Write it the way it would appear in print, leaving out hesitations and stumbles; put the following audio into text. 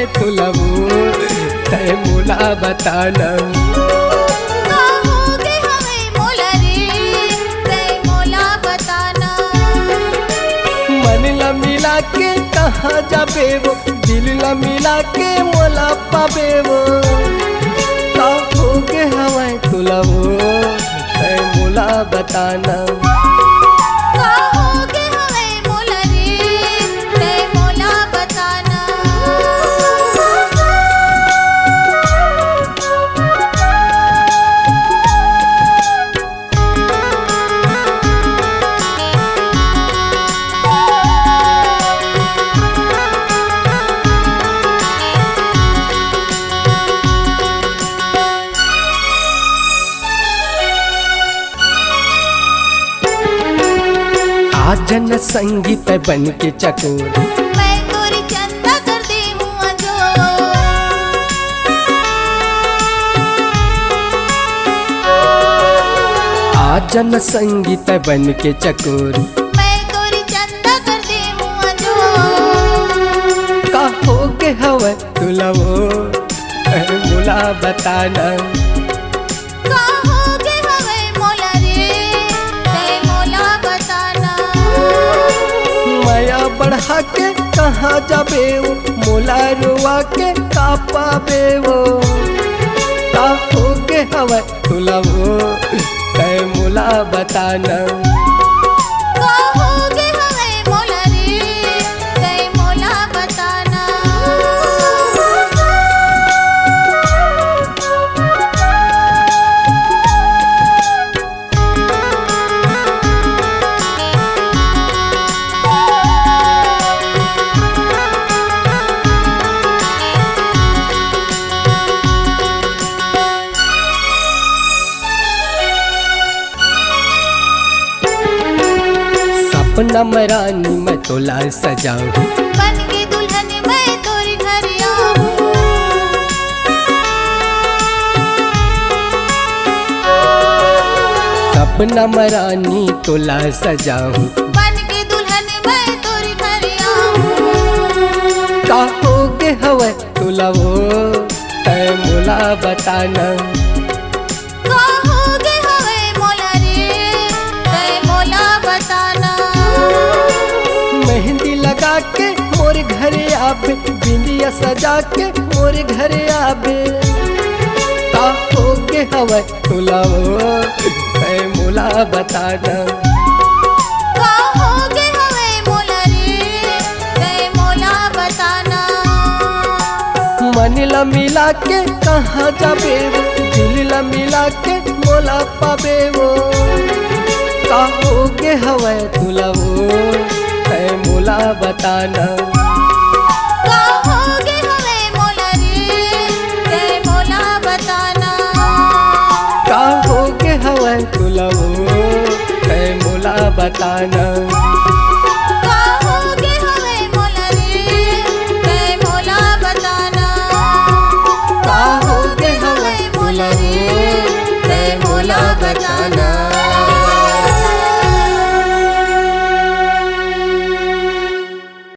हवे तुलवो तय मोला बताना। कहोगे हमें मोला रे तय मोला बताना। मन ला मिला के कहाँ जाबे वो, दिल ला मिला के मोला पाबे वो। कहोगे हवे तुलवो तय मोला बताना। कहोगे हमें मोला रे तय मोला बताना। आजन संगीत बन के चकोर, मैं गोरी चंदा कर दे हूँ अजो। आजन संगीत बन के चकोर, मैं गोरी चंदा कर दे हूँ अजो। कहोगे हवे तुलवो तय मोला बताना। कहोगे हमें मोला रे तय मोला बताना। माया बढ़ा के कहाँ जाबे वो, मोला रुआ के का पाबे वो। कहोगे हवे तुलवो तय मोला बताना। कहोगे हमें मोला रे तय मोला बताना। सपना में रानी मैं तोला सजाऊं, बन के दुल्हन मैं तोरे घर आऊं। सपना में रानी तोला सजाऊं। बन के दुल्हन मैं तोरे घर आऊं। कहोगे हवे तुलवो तय मोला बताना। कहोगे हमें मोला रे तय मोला बताना। मेहंदी लगा के मोर घरे आबे, बिंदिया सजा के मोर घरे आबे। कहोगे हवे तुलवो तय मोला बताना। कहोगे हमें मोला रे तय मोला बताना। मन ला मिला के कहाँ जाबे वो, दिल ला मिला के मोला पाबे वो। कहोगे हवे तुलवो तय मोला बताना। कहोगे हमें मोला रे तय मोला बताना। कहोगे हवे तुलवो तय मोला बताना।